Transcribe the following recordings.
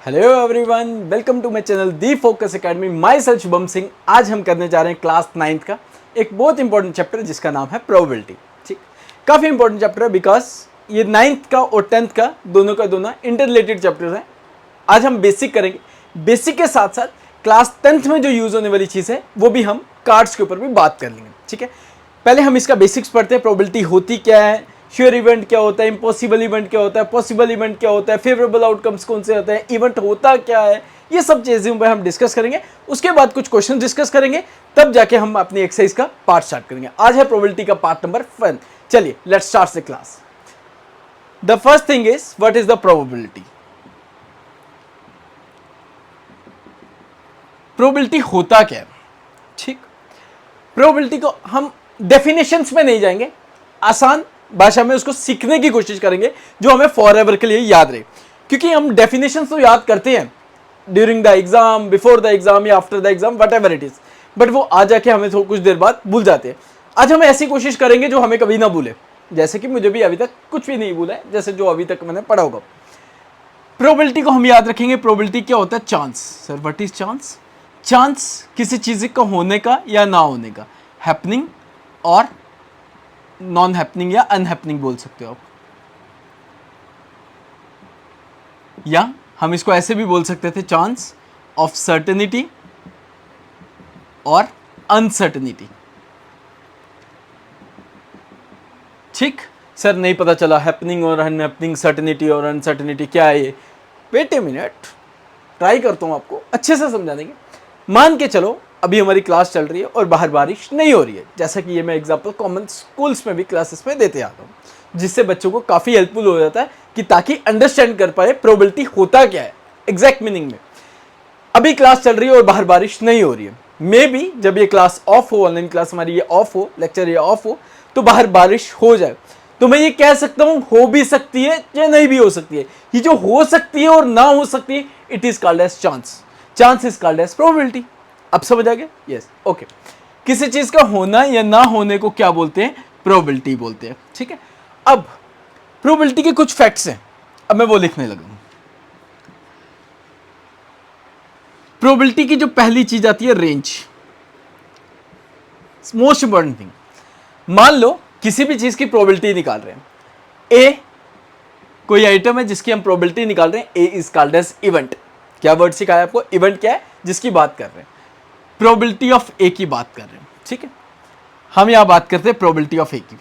Hello everyone, welcome to my channel the Focus Academy. Myself Shubham Singh. आज हम करने जा रहे हैं क्लास 9th का एक बहुत इंपॉर्टेंट चैप्टर जिसका नाम है प्रोबेबिलिटी। ठीक, काफ़ी इंपॉर्टेंट चैप्टर है बिकॉज ये 9th का और 10th का दोनों इंटर रिलेटेड चैप्टर्स हैं। आज हम बेसिक करेंगे, बेसिक के साथ साथ क्लास 10th में जो यूज़ होने वाली चीज़ है वो भी हम कार्ड्स के ऊपर भी बात कर लेंगे। ठीक है, पहले हम इसका बेसिक्स पढ़ते हैं। प्रोबेबिलिटी होती क्या है, श्योर इवेंट क्या होता है, इम्पॉसिबल इवेंट क्या होता है, पॉसिबल इवेंट क्या होता है, फेवरेबल आउटकम्स कौन से होते हैं, इवेंट होता क्या है, ये सब चीज़ों पर हम डिस्कस करेंगे। उसके बाद कुछ क्वेश्चन डिस्कस करेंगे, तब जाके हम अपनी एक्सरसाइज का पार्ट स्टार्ट करेंगे। आज है प्रोबेबिलिटी का पार्ट नंबर 1। चलिए let's start the class. The first thing is what is the probability. Probability होता क्या है? ठीक, प्रोबेबिलिटी को हम डेफिनेशंस में नहीं जाएंगे, आसान भाषा में उसको सीखने की कोशिश करेंगे जो हमें फॉर एवर के लिए याद रहे। क्योंकि हम डेफिनेशंस तो याद करते हैं during the exam, before the exam या after the exam, whatever it is, but वो आ जाके हमें तो कुछ देर बाद भूल जाते हैं। आज हम ऐसी कोशिश करेंगे जो हमें कभी ना भूले, जैसे कि मुझे भी अभी तक कुछ भी नहीं भूला है, जैसे जो अभी तक मैंने पढ़ा होगा। प्रोबेबिलिटी को हम याद रखेंगे। प्रोबेबिलिटी क्या होता है? Chance. Sir what is chance? Chance किसी चीज का होने का या ना होने का, हैपनिंग और नॉन हैपनिंग या अनहैपनिंग बोल सकते हो आप, या हम इसको ऐसे भी बोल सकते थे, चांस ऑफ सर्टेनिटी और अनसर्टेनिटी। ठीक, सर नहीं पता चला हैपनिंग और अनहैपनिंग, सर्टेनिटी और अनसर्टेनिटी क्या है ये? वेट ए मिनट, ट्राई करता हूं आपको अच्छे से समझाने की। मान के चलो अभी हमारी क्लास चल रही है और बाहर बारिश नहीं हो रही है, जैसा कि ये मैं एग्जांपल कॉमन स्कूल्स में भी क्लासेस में देते आता हूँ, जिससे बच्चों को काफ़ी हेल्पफुल हो जाता है कि ताकि अंडरस्टैंड कर पाए प्रोबेबिलिटी होता क्या है एग्जैक्ट मीनिंग में। अभी क्लास चल रही है और बाहर बारिश नहीं हो रही है, मे बी जब ये क्लास ऑफ हो, ऑनलाइन क्लास हमारी ये ऑफ हो, लेक्चर ये ऑफ हो, तो बाहर बारिश हो जाए, तो मैं ये कह सकता हूँ हो भी सकती है या नहीं भी हो सकती है। ये जो हो सकती है और ना हो सकती है, it is called as chance. Chance is called as probability. अब समझ आ गया? Yes, okay. किसी चीज का होना या ना होने को क्या बोलते हैं? प्रोबेबिलिटी बोलते हैं। ठीक है, अब प्रोबेबिलिटी के कुछ फैक्ट्स हैं, अब मैं वो लिखने लगा हूं। प्रोबेबिलिटी की जो पहली चीज आती है, रेंज। मोस्ट इंपॉर्टेंट थिंग, मान लो किसी भी चीज की प्रोबेबिलिटी निकाल रहे हैं। ए कोई आइटम है जिसकी हम प्रोबेबिलिटी निकाल रहे हैं, ए इज कॉल्ड एज इवेंट। क्या वर्ड सिखाया आपको? इवेंट क्या है? जिसकी बात कर रहे हैं, प्रोबेबिलिटी ऑफ ए की बात कर रहे हैं। ठीक है, हम यहां बात करते हैं प्रोबेबिलिटी ऑफ ए की।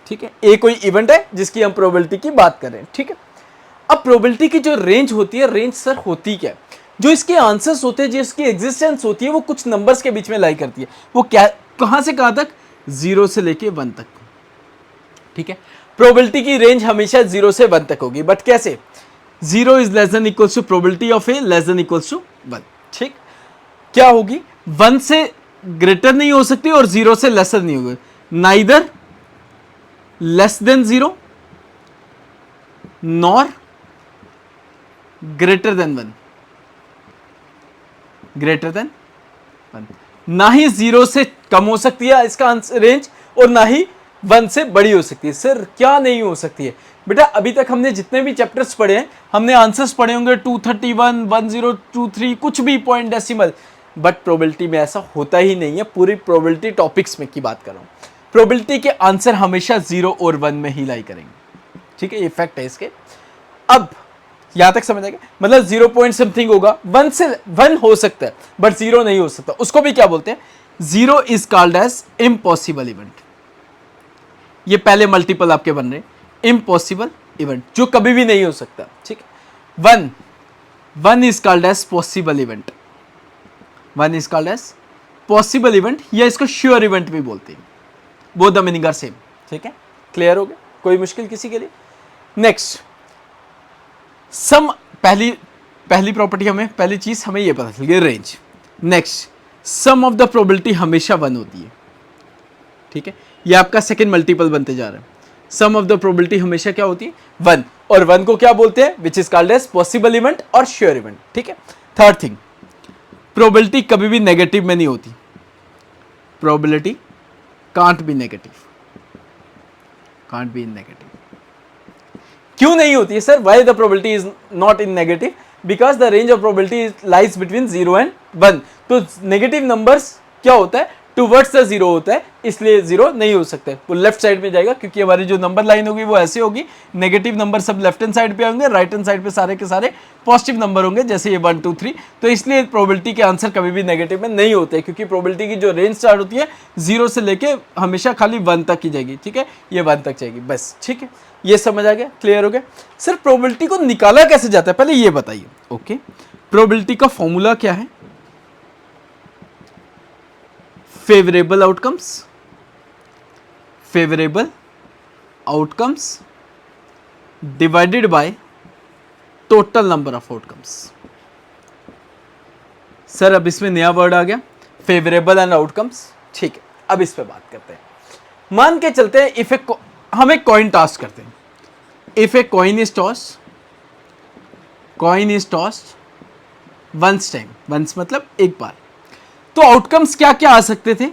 ठीक है, ए कोई इवेंट है जिसकी हम प्रोबेबिलिटी की बात कर रहे हैं। ठीक है, अब प्रोबेबिलिटी की जो रेंज होती है, रेंज सर होती क्या है? जो इसके आंसर्स होते हैं, जो इसकी एग्जिस्टेंस होती है, वो कुछ नंबर्स के बीच में लाई करती है। वो क्या, कहां से कहां तक? 0 से लेके 1 तक। ठीक है, प्रोबेबिलिटी की रेंज हमेशा 0 से 1 तक होगी, बट कैसे? 0 is less than equals to probability of A less than equals to 1। ठीक, क्या होगी? 1 से ग्रेटर नहीं हो सकती और 0 से लेसर नहीं होगी। Neither less than 0 nor greater than 1। Greater than 1, ना ही 0 से कम हो सकती है इसका रेंज और ना ही 1 से बड़ी हो सकती है। सर क्या नहीं हो सकती है? बेटा अभी तक हमने जितने भी चैप्टर्स पढ़े हैं, हमने आंसर्स पढ़े होंगे 231, 1023, कुछ भी पॉइंट डेसिमल, बट प्रोबेबिलिटी में ऐसा होता ही नहीं है। पूरी प्रोबेबिलिटी टॉपिक्स में की बात कर रहा हूँ, प्रोबेबिलिटी के आंसर हमेशा 0 और 1 में ही लाई करेंगे। ठीक है, ये फैक्ट है इसके। अब यहां तक समझ आएगा? मतलब 0 पॉइंट समथिंग होगा, 1 से 1 हो सकता है बट 0 नहीं हो सकता। उसको भी क्या बोलते हैं? 0 is called as impossible event. ये पहले मल्टीपल आपके बन रहे, इम्पॉसिबल इवेंट जो कभी भी नहीं हो सकता। ठीक है, 1 is called as possible event. 1 is called as possible event, या इसको श्योर इवेंट भी बोलते हैं। Both the meaning are same. ठीक है, क्लियर हो गया? कोई मुश्किल किसी के लिए? नेक्स्ट, सम, पहली प्रॉपर्टी हमें, पहली चीज हमें ये पता चल गई, range. Next, sum of the probability हमेशा 1 होती है। ठीक है, ये आपका सेकंड मल्टीपल बनते जा रहा है। सम ऑफ द प्रोबेबिलिटी हमेशा क्या होती है? 1, और 1 को क्या बोलते हैं? Which is called as possible event और श्योर इवेंट। ठीक है, थर्ड थिंग, प्रोबेबिलिटी कभी भी नेगेटिव में नहीं होती। Probability can't be negative, can't be in negative. क्यों नहीं होती है sir? Why the probability is not in negative? Because the range of probability lies between 0 and 1। तो नेगेटिव नंबर्स क्या होता है, टूवर्ड्स द जीरो होता है, इसलिए जीरो नहीं हो सकता है, वो लेफ्ट साइड में जाएगा, क्योंकि हमारी जो नंबर लाइन होगी वो ऐसे होगी, नेगेटिव नंबर सब लेफ्ट हैंड साइड पे होंगे, राइट हैंड साइड पे सारे के सारे पॉजिटिव नंबर होंगे, जैसे ये 1 2 3। तो इसलिए प्रोबेबिलिटी के आंसर कभी भी नेगेटिव में नहीं होते, क्योंकि प्रोबेबिलिटी की जो रेंज स्टार्ट होती है 0 से लेके हमेशा खाली 1 तक ही जाएगी, ठीक है, ये 1 तक जाएगी बस, ठीक है, ये समझ आ गया, क्लियर हो गया। सर प्रोबेबिलिटी को निकाला कैसे जाता है, पहले ये बताइए। ओके, प्रोबेबिलिटी का फॉर्मूला क्या है, favourable outcomes divided by total number of outcomes. Sir अब इसमें नया वर्ड आ गया, फेवरेबल एंड आउटकम्स, ठीक है, अब इस पे बात करते हैं। मान के चलते हैं इफ हम एक कॉइन टॉस करते हैं, if a coin is tossed once time, once मतलब एक बार, तो आउटकम्स क्या क्या आ सकते थे,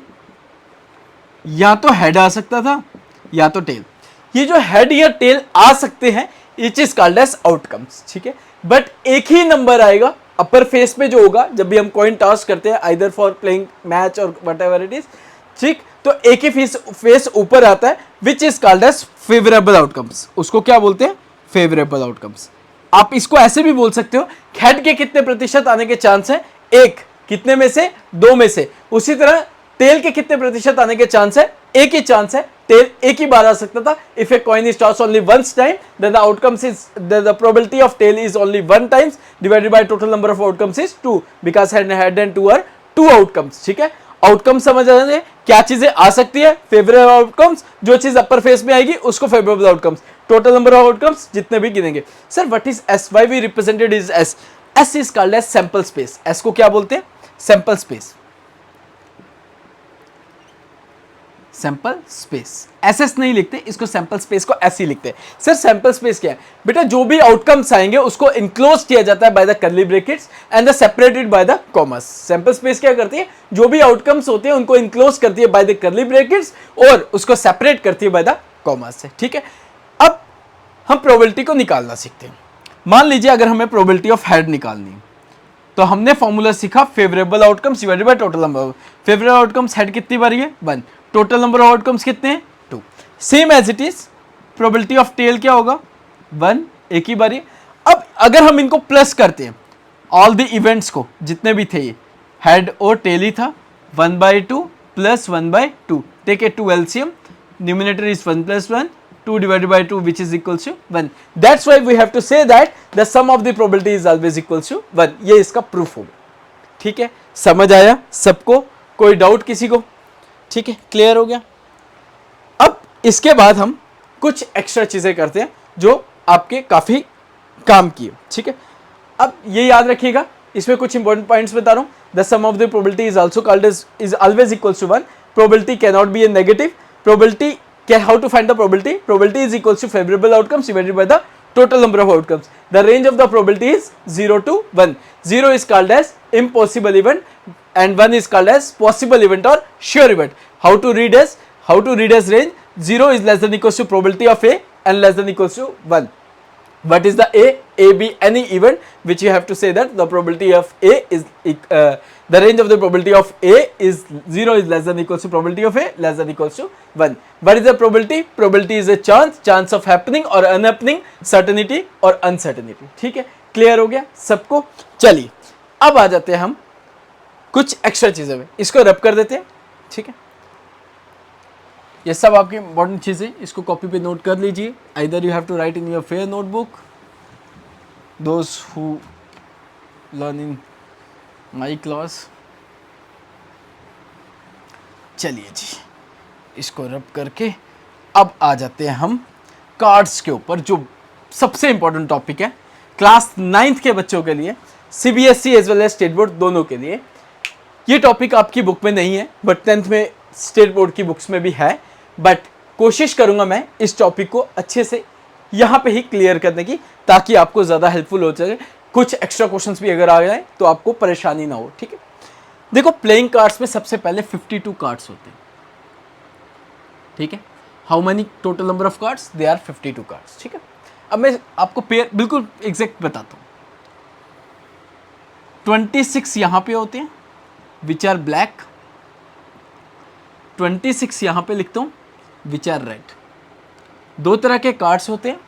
या तो हेड आ सकता था या तो टेल। ये जो हेड या टेल आ सकते हैं it is called as outcomes, ठीक है, बट एक ही नंबर आएगा अपर फेस पे जो होगा जब भी हम कॉइन टॉस करते हैं, आइदर फॉर प्लेइंग मैच और व्हाटएवर इट इज, ठीक, तो एक ही फेस ऊपर आता है which is called as favourable outcomes, उसको क्या बोलते हैं, फेवरेबल आउटकम्स। आप इसको ऐसे भी बोल सकते हो, हेड के कितने प्रतिशत आने के चांस है, एक, कितने में से, 2 में से। उसी तरह टेल के कितने प्रतिशत आने के चांस है, एक ही चांस है, टेल एक ही बार आ सकता था। If a coin is toss only once time then the outcomes is the probability of tail is only 1 times divided by total number of outcomes is 2 because head and two are 2 outcomes, ठीक है। Outcome समझ आ जाए, क्या चीजें आ सकती है, favourable outcomes, जो चीज अपर फेस में आएगी उसको favourable outcomes, total number of outcomes जितने भी गिनेंगे। Sir what is S, why we represented is S, S is called as sample space. S को क्या बोलते हैं, sample space, sample space, SS नहीं लिखते इसको, सैंपल स्पेस को ऐसे ही लिखते हैं। सर सैंपल स्पेस क्या है बेटा, जो भी आउटकम्स आएंगे उसको इनक्लोज किया जाता है by the curly brackets and the separated by the commas. Sample space क्या करती है, जो भी आउटकम्स होते हैं उनको इनक्लोज करती है बाय द कर्ली ब्रैकेट्स और उसको सेपरेट करती है बाय द कॉमास से, ठीक है। अब हम प्रोबेबिलिटी को निकालना सीखते हैं। मान लीजिए अगर हमें प्रोबेबिलिटी ऑफ हेड निकालनी है तो हमने फॉर्मूला सीखा favourable outcomes divided by total number. Favourable outcomes head कितनी बारी है, 1, टोटल नंबर ऑफ आउटकम्स कितने हैं, 2। Same as it is probability of tail क्या होगा, 1, एक ही बारी। अब अगर हम इनको प्लस करते हैं, ऑल द इवेंट्स को जितने भी थे, ये हेड और टेल ही था, 1/2 plus 1/2, take a 2 LCM, numerator is 1 + 1, 2 divided by 2 which is equals to 1. That's why we have to say that the sum of the probability is always equals to 1. ये इसका प्रूफ होगा, ठीक है, समझ आया सबको, कोई डाउट किसी को, ठीक है, क्लियर हो गया। अब इसके बाद हम कुछ एक्स्ट्रा चीजें करते हैं जो आपके काफी काम की है, ठीक है। अब ये याद रखिएगा, इसमें कुछ इंपॉर्टेंट पॉइंट्स बता रहा हूँ। The sum of the probability is also called is always equals to 1. Probability can not be a negative. Probability, how to find the probability? Probability is equals to favorable outcomes divided by the total number of outcomes. The range of the probability is 0 to 1. 0 is called as impossible event and 1 is called as possible event or sure event. How to read as range? 0 is less than equals to probability of A and less than equals to 1. What is the A? A be any event which you have to say that the probability of A is the range of the probability of A is 0 is less than equals to probability of A less than equals to 1. What is the probability? Probability is a chance of happening or unhappening, certainty or uncertainty. ठीक है, clear हो गया सबको। चलिए अब आ जाते हैं हम कुछ एक्स्ट्रा चीजें में, इसको रब कर देते हैं, ठीक है। ये सब आपकी इंपॉर्टेंट चीजें, इसको कॉपी पे नोट कर लीजिए। Either you have to write in your fair notebook, those who learn in my class. चलिए जी, इसको रब करके अब आ जाते हैं हम कार्ड्स के ऊपर, जो सबसे इंपॉर्टेंट टॉपिक है क्लास 9th के बच्चों के लिए, CBSE as well as state board दोनों के लिए। ये टॉपिक आपकी बुक में नहीं है बट 10th में स्टेट बोर्ड की बुक्स में भी है, बट कोशिश करूंगा मैं इस टॉपिक को अच्छे से यहाँ पे ही क्लियर करने की, ताकि आपको ज़्यादा हेल्पफुल हो सके। कुछ एक्स्ट्रा क्वेश्चंस भी अगर आ जाए तो आपको परेशानी ना हो, ठीक है। देखो प्लेइंग कार्ड्स में सबसे पहले 52 कार्ड्स होते हैं, ठीक है। How many total number of cards? They are 52 cards, ठीक है। अब मैं आपको पेयर बिल्कुल एग्जैक्ट बताता हूँ। 26 यहां पे होते हैं विच आर ब्लैक, 26 यहां पे लिखता हूं विच आर रेड। दो तरह के कार्ड्स होते हैं,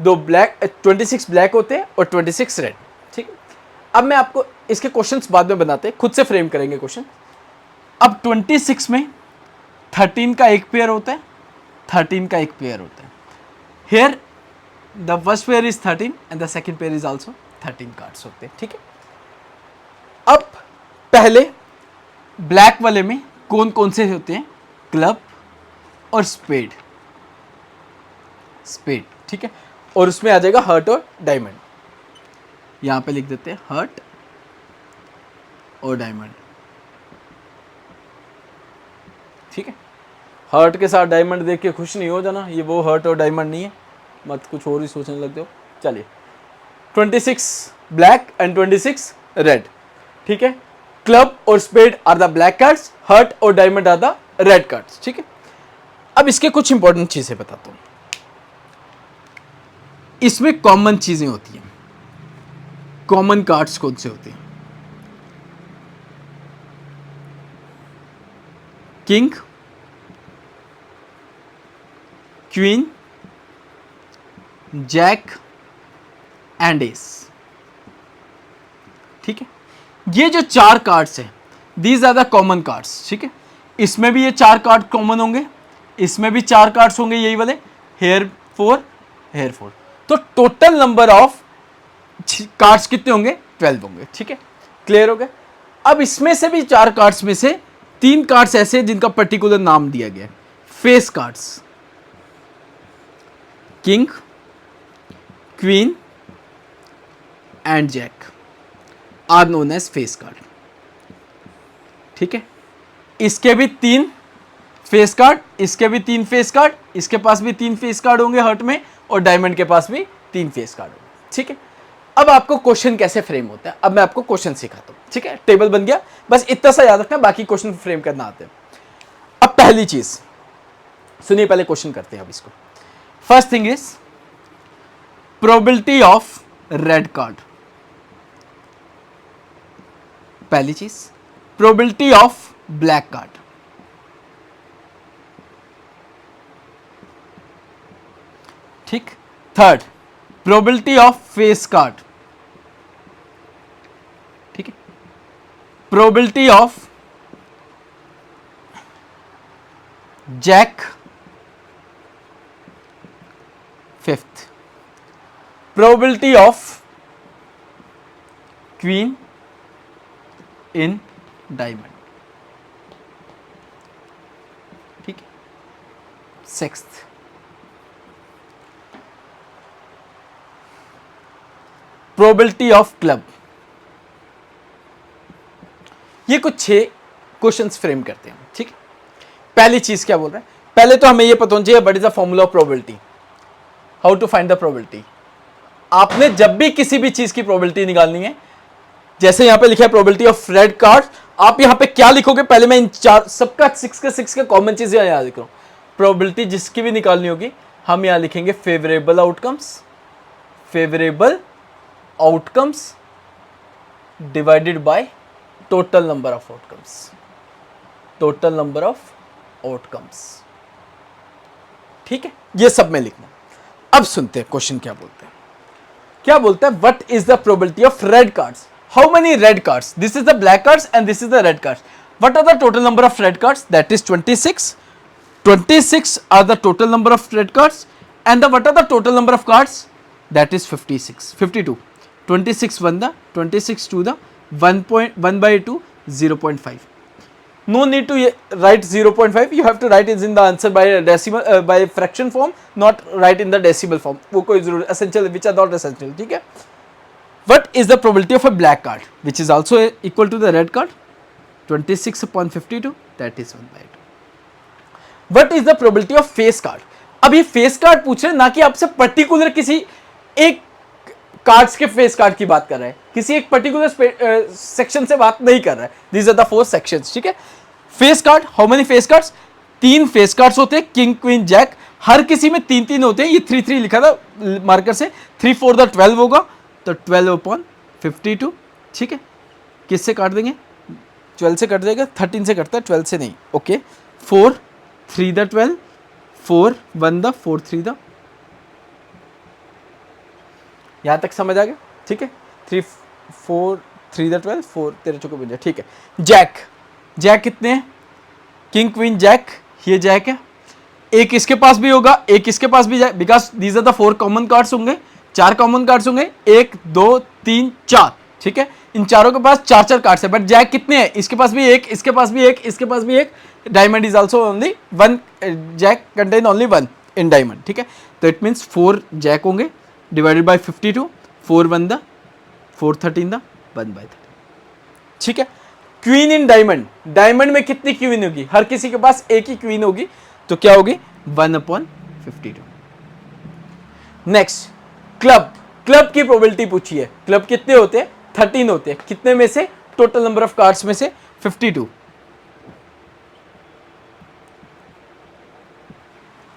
दो ब्लैक 26 ब्लैक होते हैं और 26 रेड। ठीक है, अब मैं आपको इसके क्वेश्चंस बाद में बनाते हैं, खुद से फ्रेम करेंगे क्वेश्चन। अब 26 में 13 का एक पेयर होता है, 13 का एक पेयर होता है। Here the first pair is 13 and the second pair is also 13 cards होते हैं। ठीक है, अब पहले ब्लैक वाले में कौन कौन से होते हैं? क्लब और स्पेड, स्पेड। ठीक है, और उसमें आ जाएगा हर्ट और डायमंड। यहां पे लिख देते हैं हर्ट और डायमंड। ठीक है, हर्ट के साथ डायमंड देख के खुश नहीं हो जाना, ये वो हर्ट और डायमंड नहीं है, मत कुछ और ही सोचने लगते हो। चलिए 26 ब्लैक एंड 26 रेड। ठीक है, क्लब और spade are the black cards, heart और diamond are the red cards. ठीक है, अब इसके कुछ इंपॉर्टेंट चीजें बताता हूं। इसमें कॉमन चीजें होती हैं। कॉमन कार्ड्स कौन से होते हैं? King, queen, jack and ace. ठीक है, ये जो चार कार्ड्स हैं, these are the common cards. ठीक है, इसमें भी ये चार कार्ड कॉमन होंगे, इसमें भी चार कार्ड्स होंगे यही वाले, हेयर 4 हेयर 4। तो टोटल नंबर ऑफ कार्ड्स कितने होंगे? 12 होंगे। ठीक है, क्लियर हो गया। अब इसमें से भी चार कार्ड्स में से 3 कार्ड्स ऐसे हैं जिनका पर्टिकुलर नाम दिया गया है, face cards. King, queen and jack are known as face card. ठीक है, इसके भी 3 फेस कार्ड, इसके भी 3 फेस कार्ड, इसके पास भी 3 फेस कार्ड होंगे हर्ट में, और डायमंड के पास भी 3 फेस कार्ड होंगे। ठीक है, अब आपको क्वेश्चन कैसे फ्रेम होता है, अब मैं आपको क्वेश्चन सिखाता हूं। ठीक है, टेबल बन गया, बस इतना सा याद रखना, बाकी क्वेश्चन फ्रेम करना आते हैं। अब पहली चीज सुनिए, पहले क्वेश्चन करते हैं अब इसको। First thing is probability of red card. पहली चीज प्रोबेबिलिटी ऑफ ब्लैक कार्ड। ठीक, third probability of face card. ठीक है, probability of jack, fifth probability of queen in diamond. ठीक है, सिक्स्थ प्रोबेबिलिटी ऑफ क्लब। ये कुछ 6 क्वेश्चंस फ्रेम करते हैं। ठीक है, पहली चीज क्या बोल रहा है? पहले तो हमें ये पता होना चाहिए what is the formula of probability, how to find the probability. आपने जब भी किसी भी चीज की प्रोबेबिलिटी निकालनी है, जैसे यहां पे लिखा है प्रोबेबिलिटी ऑफ रेड कार्ड, आप यहां पे क्या लिखोगे? पहले मैं इन चार सबका 6 के 6 के कॉमन चीजें याद लिख रहा हूं। प्रोबेबिलिटी जिसकी भी निकालनी होगी, हम यहां लिखेंगे favourable outcomes, favourable outcomes divided by total number of outcomes, total number of outcomes. ठीक है, ये सब मैं लिखना। अब सुनते हैं क्वेश्चन क्या बोलते हैं। क्या बोलता है? What is the probability of red cards? How many red cards? This is the black cards and this is the red cards. What are the total number of red cards? That is 26. 26 are the total number of red cards, and what are the total number of cards? That is 56, 52. 26 1 the 26 2 the 1 by 2 0.5. No need to write 0.5. You have to write it in the answer by decimal by fraction form, not write in the decimal form. वो कोई जरूर essential which are not essential. ठीक है? What is the probability of a black card, which is also equal to the red card? 26 upon 52, that is 1 by 2. What is the probability of face card? अब ये face card पूछ रहे हैं, ना कि आपसे पर्टिकुलर किसी एक कार्ड्स के फेस कार्ड की बात कर रहा है, किसी एक पर्टिकुलर सेक्शन से बात नहीं कर रहा है. These are the 4 sections. ठीक है, face card, how many face cards? 3 face cards होते हैं, किंग क्वीन जैक, हर किसी में 3 होते हैं. ये 3 लिखा था मार्कर से, 3 4 द 12 होगा, तो 12 upon 52. ठीक है, किससे काट देंगे, 12 से कट जाएगा, 13 से कटता है, 12 से नहीं। ओके, 4 3 द 12, 4 1 द 4 3 द, यहां तक समझ आ गया? ठीक है, 3 4 3 द 12, 4 13 चौके 52। ठीक है, जैक, जैक कितने हैं, किंग क्वीन जैक, ये जैक है, एक इसके पास भी होगा, एक इसके पास भी, because these are the 4 common cards होंगे, 4 कॉमन कार्ड्स होंगे, 1 2 3 4। ठीक है, इन चारों के पास 4 कार्ड्स है, बट जैक कितने हैं, इसके पास भी एक, इसके पास भी एक, इसके पास भी एक, diamond is also only one, jack contain only one in diamond. ठीक है, तो इट मीन्स 4 जैक होंगे डिवाइडेड बाय 52, 4 1 द 4 13 द 1/30। ठीक है, क्वीन इन डायमंड, डायमंड में कितनी क्वीन होगी, हर किसी के पास एक ही क्वीन होगी, तो क्या होगी 1/52। नेक्स्ट, क्लब, क्लब की प्रोबेबिलिटी पूछी है, क्लब कितने होते हैं, 13 होते हैं, कितने में से, टोटल नंबर ऑफ कार्ड्स में से 52।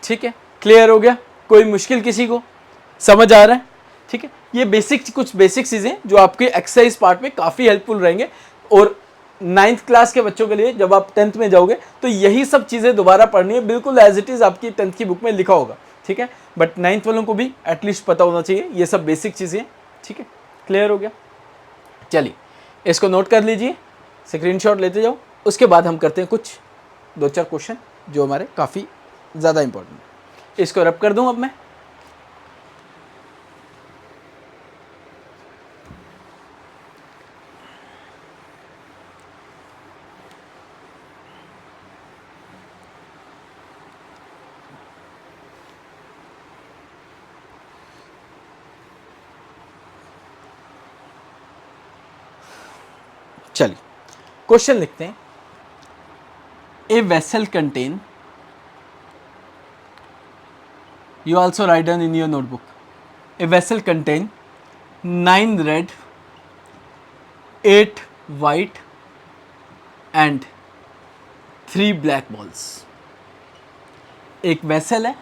ठीक है, क्लियर हो गया, कोई मुश्किल किसी को समझ आ रहा है? ठीक है, ये बेसिक, कुछ बेसिक चीजें जो आपके एक्सरसाइज पार्ट में काफी हेल्पफुल रहेंगे, और 9th क्लास के बच्चों के लिए जब आप 10th में जाओगे तो यही सब चीजें दोबारा पढ़नी है, बिल्कुल एज इट इज आपकी 10th की बुक में लिखा होगा। ठीक है, बट 9th वालों को भी एटलीस्ट पता होना चाहिए ये सब बेसिक चीजें। ठीक है, क्लियर हो गया? चलिए इसको नोट कर लीजिए, स्क्रीनशॉट लेते जाओ, उसके बाद हम करते हैं कुछ 2-4 क्वेश्चन जो हमारे काफ़ी ज़्यादा इंपॉर्टेंट है। इसको रब कर दूं अब मैं, चलिए क्वेश्चन लिखते हैं। A vessel contain, you also write down in your notebook, a vessel contain 9 red, 8 white and 3 black balls। एक वेसल है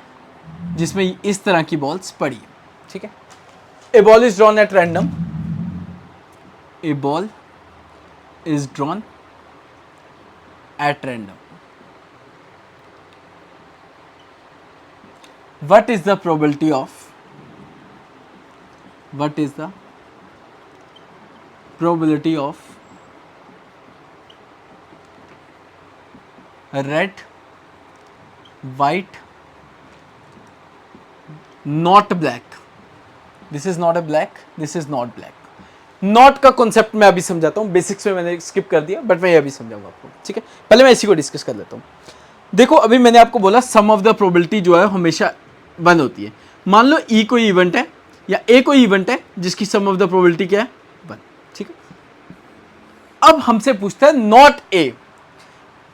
जिसमें इस तरह की बॉल्स पड़ी है। ठीक है, a ball is drawn at random, a ball is drawn at random, what is the probability of, what is the probability of red, white, not black, this is not a black, this is not black। Not का concept मैं अभी समझाता हूँ, basics में मैंने skip कर दिया, but मैं ये अभी समझाऊंगा आपको। ठीक है, पहले मैं इसी को डिस्कस कर लेता हूँ। देखो अभी मैंने आपको बोला सम ऑफ द प्रोबेबिलिटी जो है हमेशा 1 होती है। मान लो ई कोई इवेंट है या ए कोई इवेंट है जिसकी सम ऑफ द प्रोबेबिलिटी क्या है 1। ठीक है, अब हमसे पूछता है नॉट ए,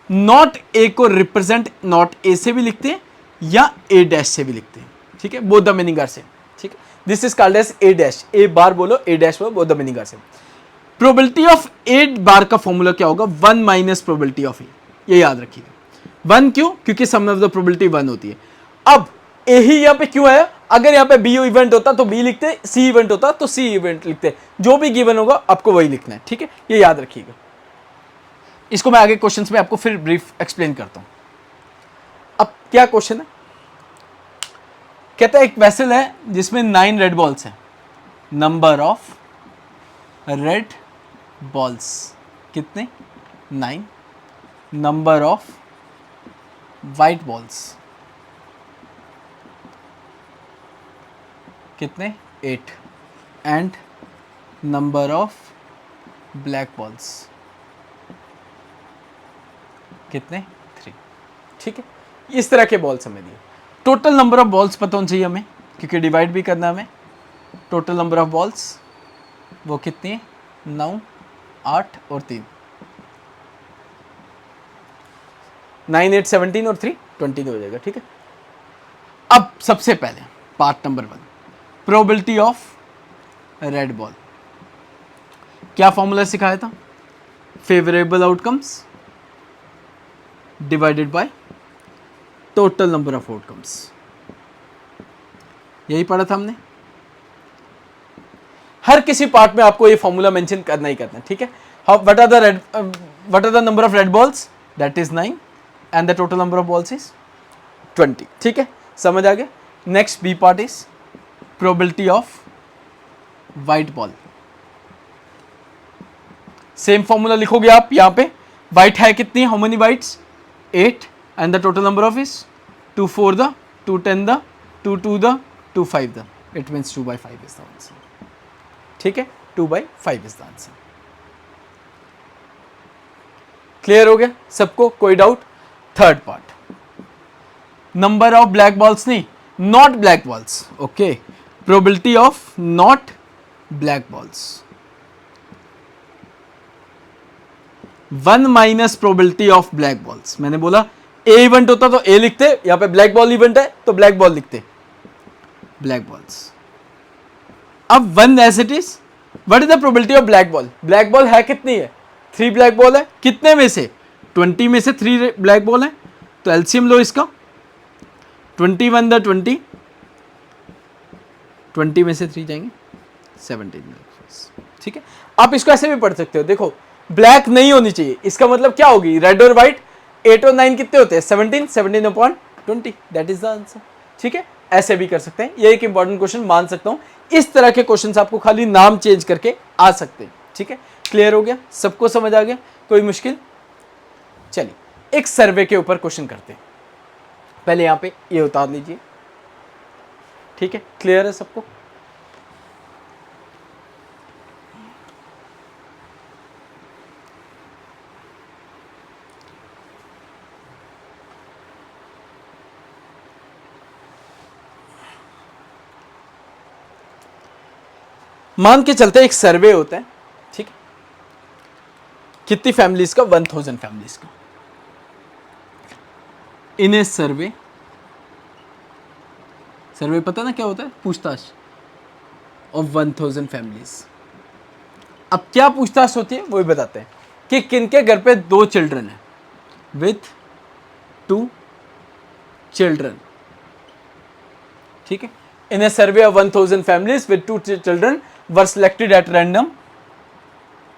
नॉट ए को रिप्रेजेंट नॉट ए से भी लिखते हैं या ए डैश से भी लिखते हैं। ठीक है, both the meaning are same. ठीक है, this is called as A dash, A bar बोलो ए डैश बोलो, both the meaning are same. Probability of A bar का फॉर्मूला क्या होगा, 1 माइनस प्रोबेबिलिटी ऑफ ए, ये याद रखिएगा। 1 क्यों, क्योंकि सम ऑफ द प्रोबेबिलिटी 1 होती है। अब ए ही यहाँ पे क्यों आया, अगर यहाँ पे बी इवेंट होता तो बी लिखते, सी इवेंट होता तो सी इवेंट लिखते, जो भी गिवन होगा आपको वही लिखना है। ठीक है, ये याद रखिएगा। इसको मैं आगे क्वेश्चंस में आपको फिर ब्रीफ एक्सप्लेन करता हूं। अब क्या क्वेश्चन है, कहता है एक वेसल है जिसमें 9 रेड बॉल्स हैं, नंबर ऑफ रेड बॉल्स कितने, 9, नंबर ऑफ वाइट बॉल्स कितने, 8 and number of black balls कितने, 3। ठीक है, इस तरह के बॉल्स हमें दिए। टोटल नंबर ऑफ बॉल्स पता होना चाहिए हमें, क्योंकि डिवाइड भी करना है हमें। टोटल नंबर ऑफ बॉल्स वो कितनी है, 9, 8 और 3, 9 8 17 और 3 20 हो जाएगा। ठीक है, अब सबसे पहले part number 1, probability of red ball. क्या फॉर्मूला सिखाया था, favourable outcomes divided by total number of outcomes, यही पढ़ा था हमने। हर किसी पार्ट में आपको ये फॉर्मूला मेंशन करना ही करना है, ठीक है। What are the number of red balls, that is 9 and the total number of balls is 20, ठीक है, समझ आ गया। Next b part is probability of white ball. Same formula लिखोगे आप यहां पे, व्हाइट है कितनी, how many whites, 8 and the total number of is 2 4 the 2 10 the 2 2 the 2 5 the, it means 2/5 is the answer, ठीक है, 2/5 इज द आंसर। क्लियर हो गया सबको, कोई डाउट। Third part, number of black balls नहीं, not black balls, okay, probability of not black balls. 1 minus probability of black balls. मैंने बोला ए इवेंट होता तो ए लिखते, यहां पे ब्लैक बॉल इवेंट है तो ब्लैक बॉल लिखते, ब्लैक बॉल्स। अब 1 as it is, what is the probability of black ball, black ball है कितनी है, 3 ब्लैक बॉल है, कितने में से, 20 में से 3 ब्लैक बॉल है, तो एलसीएम लो इसका, 21 द 20, 20 में से 3 जाएंगे 17, ठीक है। आप इसको ऐसे भी पढ़ सकते हो, देखो ब्लैक नहीं होनी चाहिए, इसका मतलब क्या होगी, रेड और व्हाइट, 8 और 9 कितने होते हैं, 17, 17 upon 20, that is the answer, ठीक है। ऐसे भी कर सकते हैं, ये एक इंपॉर्टेंट क्वेश्चन मान सकता हूं। इस तरह के क्वेश्चंस आपको खाली नाम चेंज करके आ सकते हैं, ठीक है। क्लियर हो गया, सबको समझ आ गया, कोई मुश्किल। चलिए एक सर्वे के ऊपर क्वेश्चन करते हैं, पहले यहां पे ये उतार लीजिए, ठीक है, क्लियर है सबको। मान के चलते एक सर्वे होता है, ठीक है, कितनी फैमिलीज का, 1000 फैमिलीज का। इन ए सर्वे, सर्वे पता ना क्या होता है, पूछताछ ऑफ 1000 फैमिलीज। अब क्या पूछताछ होती है वो भी बताते हैं कि किनके घर पे 2 चिल्ड्रन है, विथ 2 चिल्ड्रन, ठीक है। In a survey of 1000 families with 2 children were selected at random,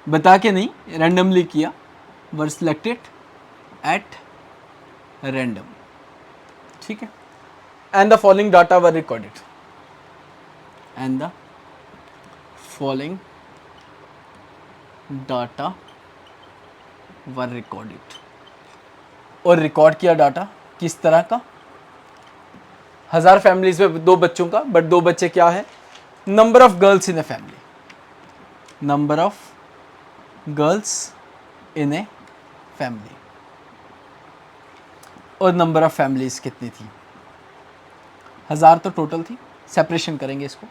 बता के नहीं, रैंडमली किया, वर सिलेक्टेड एट रैंडम, ठीक है, and the following data were recorded, and the following data were recorded, और रिकॉर्ड किया डाटा किस तरह का, 1000 फैमिलीज में 2 बच्चों का, बट 2 बच्चे क्या है, number of girls in a family, number of girls in a family, और नंबर ऑफ फैमिलीज कितनी थी, 1000 तो टोटल थी, सेपरेशन करेंगे इसको,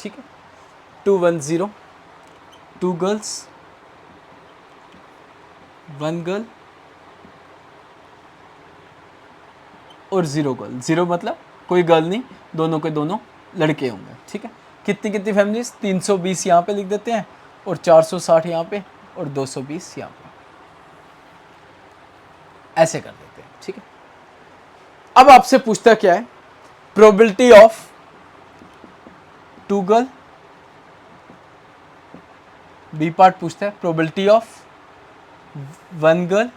ठीक है, 210, 2 गर्ल्स, 1 गर्ल और 0 गर्ल, 0 मतलब कोई गर्ल नहीं, दोनों के दोनों लड़के होंगे, ठीक है। कितनी कितनी फैमिलीज, 320 यहाँ पे लिख देते हैं, और 460 यहाँ पे, और 220 यहाँ पे, ऐसे कर देते हैं, ठीक है। अब आपसे पूछता क्या है, probability of 2 girl, b part पूछता है probability of 1 girl,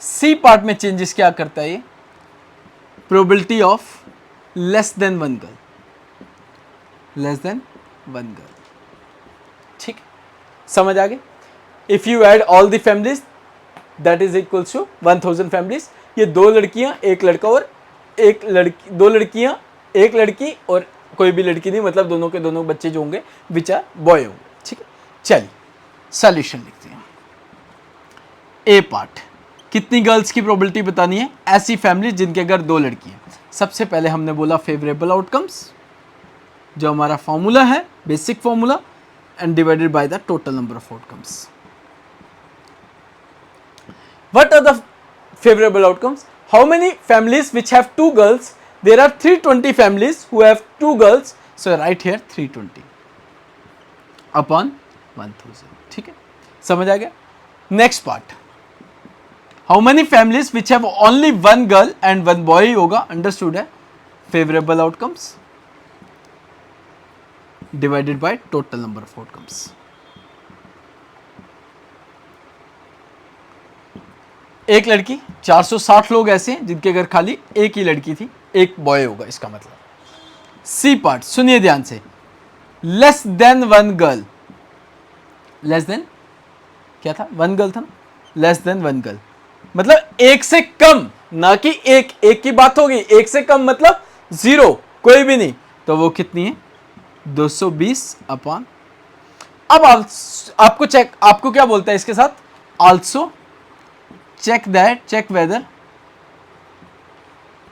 c part में चेंजेस क्या करता है ये, probability of less than 1 girl, less than 1 girl, ठीक, समझ आ गए। If you add all the families that is equals to 1000 families, ये 2 लड़कियां 1 लड़का और 1 लड़की, 2 लड़कियां 1 लड़की और कोई भी लड़की नहीं, मतलब दोनों के दोनों बच्चे जो होंगे विच आर बॉय होंगे, ठीक है। चलिए सॉल्यूशन लिखते हैं। ए पार्ट, कितनी गर्ल्स की प्रोबेबिलिटी बतानी है, ऐसी फैमिली जिनके घर 2 लड़की हैं। सबसे पहले हमने बोला फेवरेबल आउटकम्स, जो हमारा फॉर्मूला है, basic formula, and divided by the total number of outcomes. What are the favourable outcomes, how many families which have 2 girls, there are 320 families who have 2 girls, so right here 320 upon 1000, ठीक है, समझ आ गया। Next part, how many families which have only 1 girl and 1 boy होगा, understood है, favourable outcomes, divided by total number of outcomes. एक लड़की, 460 लोग ऐसे हैं जिनके घर खाली एक ही लड़की थी, एक बॉय होगा इसका मतलब। सी पार्ट सुनिए ध्यान से, less than one girl, less then क्या था, वन गर्ल था ना, लेस देन वन गर्ल मतलब एक से कम, ना कि एक की बात होगी, एक से कम मतलब जीरो, कोई भी नहीं, तो वो कितनी है 220 अपॉन। अब आपको चेक, आपको क्या बोलता है इसके साथ, also check whether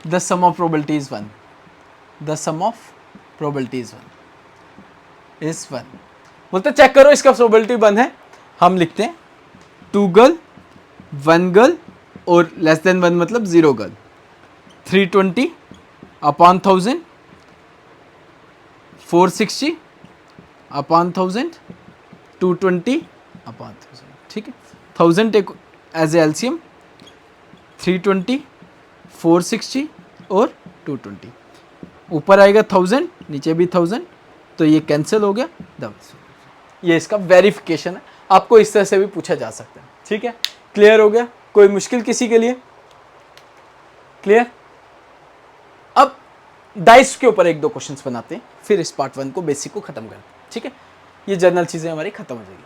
the sum of probability is 1, the sum of probability is 1 बोलते चेक करो इसका प्रोबेबिलिटी 1 है। हम लिखते हैं 2 गर्ल 1 गर्ल और लेस देन 1 मतलब 0 गर्ल, 320 अपॉन 1000, 460 अपॉन 1000, 220 अपॉन 1000, ठीक है। 1000 टेक एज ए एलसीएम, 320, 460 और 220, ऊपर आएगा 1000, नीचे भी 1000, तो ये कैंसिल हो गया। ये इसका वेरिफिकेशन है, आपको इस तरह से भी पूछा जा सकता है, ठीक है। क्लियर हो गया, कोई मुश्किल किसी के लिए? क्लियर। अब डाइस के ऊपर एक दो क्वेश्चंस बनाते हैं, फिर इस पार्ट 1 को बेसिक को खत्म करते हैं, ठीक है। ये जनरल चीजें हमारी खत्म हो जाएगी।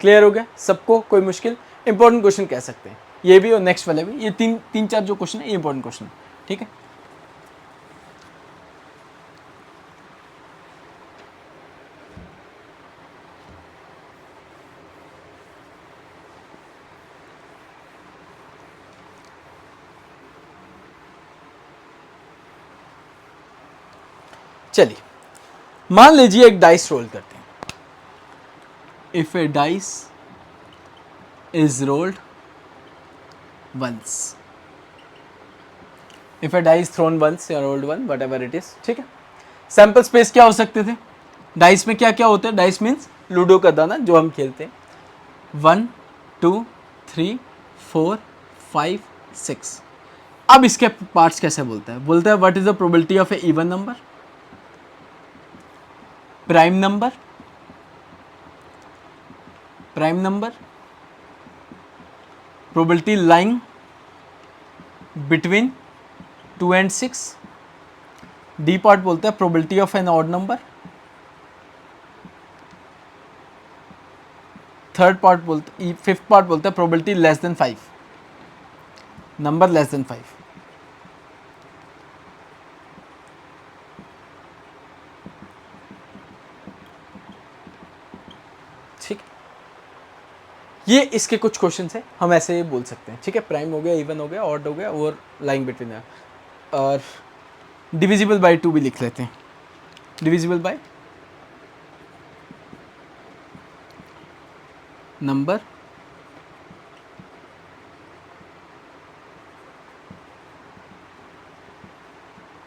क्लियर हो गया सबको? कोई मुश्किल? इंपॉर्टेंट क्वेश्चन कह सकते हैं ये भी और नेक्स्ट वाले भी, ये तीन चार जो क्वेश्चन है ये इंपॉर्टेंट क्वेश्चन है, ठीक है। चलिए मान लीजिए एक डाइस रोल करते हैं। If a dice is rolled once, if a dice thrown once या rolled one, whatever it is, ठीक है। सैंपल स्पेस क्या हो सकते थे डाइस में? क्या क्या होते हैं? डाइस मीन्स लूडो का दाना जो हम खेलते हैं। 1 2 3 4 5 6। अब इसके पार्ट्स कैसे बोलता है? बोलता है what is the probability of a even number, prime number, prime number, probability lying between 2 and 6। D part बोलता है probability of an odd number. Third part बोलता, फिफ्थ पार्ट बोलता है probability less than 5, number less than 5। ठीक, ये इसके कुछ questions है, हम ऐसे बोल सकते हैं, ठीक है। प्राइम हो गया, इवन हो गया, ऑड हो गया और लाइंग बिटवीन है। और डिविजिबल बाय 2 भी लिख लेते हैं, divisible by number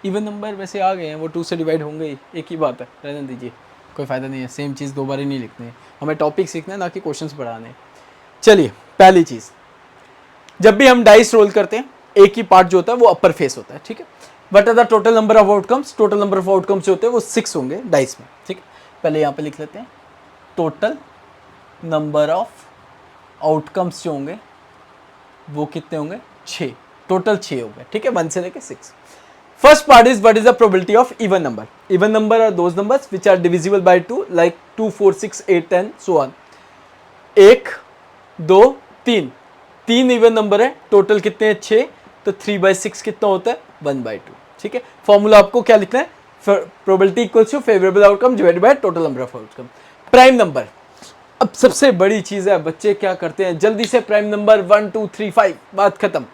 even number वैसे आ गए हैं, वो 2 से डिवाइड होंगे ही, एक ही बात है, रहने दीजिए, कोई फ़ायदा नहीं है, सेम चीज़ दो बार ही नहीं लिखनी है, हमें टॉपिक सीखना है ना कि क्वेश्चंस पढ़ाने। चलिए पहली चीज़, जब भी हम डाइस रोल करते हैं एक ही पार्ट जो होता है वो अपर फेस होता है, ठीक है। What are the total number of outcomes? Total number of outcomes जो होते हैं वो 6 होंगे डाइस में, ठीक है। पहले यहाँ पे लिख लेते हैं टोटल नंबर ऑफ आउटकम्स जो होंगे वो कितने होंगे? 6, टोटल 6 होंगे, ठीक है, 1 से लेके 6। First part is what is the probability of even number? Even number are those numbers which are divisible by 2, like 2, 4, 6, 8, 10, so on. 1, 2, 3, 3 even number है, टोटल कितने हैं? 6, तो 3/6 कितना होता है? 1/2, ठीक है। फॉर्मूला आपको क्या लिखना है? Probability equals to favourable outcome divided by total number of outcome. Prime number, अब सबसे बड़ी चीज है, बच्चे क्या करते हैं जल्दी से, प्राइम नंबर 1 2 3 5, बात खत्म।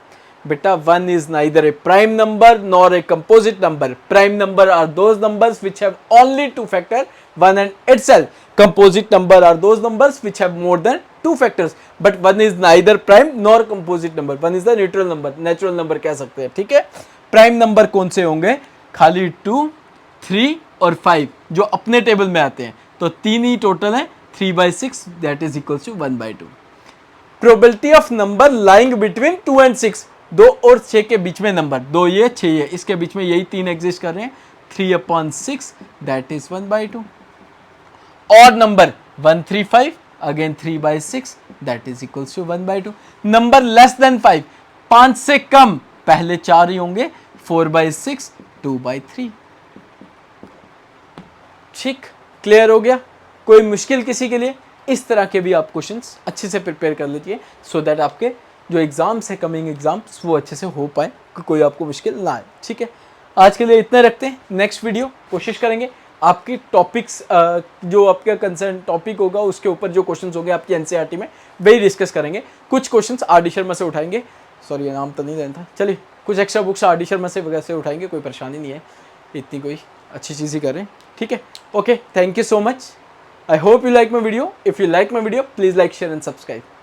बेटा 1 is neither a prime number nor a composite number. Prime number are those numbers which have only 2 factors, 1 and itself. Composite number are those numbers which have more than 2 factors. But 1 is neither prime nor composite number. 1 is the neutral number, natural number कह सकते हैं, ठीक है। Prime number कौन से होंगे? खाली 2, 3 और 5 जो अपने टेबल में आते हैं, तो 3 ही टोटल है, 3/6 that is equals to 1/2. Probability of number lying between 2 and 6, 2 और 6 के बीच में नंबर, 2 ये 6 ये, इसके बीच में यही 3 एग्जिस्ट कर रहे हैं, 3/6 that is 1/2, odd number 135, again 3/6 that is equals to 1/2। Number less than 5, 5 से कम, पहले 4 ही होंगे, 4/6 2/3। ठीक, क्लियर हो गया? कोई मुश्किल किसी के लिए? इस तरह के भी आप क्वेश्चंस अच्छे से प्रिपेयर कर लीजिए सो दैट आपके जो एग्जाम्स है, कमिंग एग्जाम्स, वो अच्छे से हो पाए, कोई आपको मुश्किल ना आए। ठीक है, आज के लिए इतना रखते हैं। नेक्स्ट वीडियो कोशिश करेंगे आपकी टॉपिक्स, जो आपका कंसर्न टॉपिक होगा उसके ऊपर जो क्वेश्चंस होंगे आपकी एनसीईआरटी में, वही डिस्कस करेंगे। कुछ क्वेश्चंस आर.डी. शर्मा से उठाएंगे, सॉरी नाम तो नहीं देना था, चलिए कुछ एक्स्ट्रा बुक्स आर.डी. शर्मा से वगैरह से उठाएंगे, कोई परेशानी नहीं है, इतनी कोई अच्छी चीज़ ही कर रहे हैं। ठीक है, okay, thank you so much. I hope you like my video. If you like my video, please like, share and subscribe.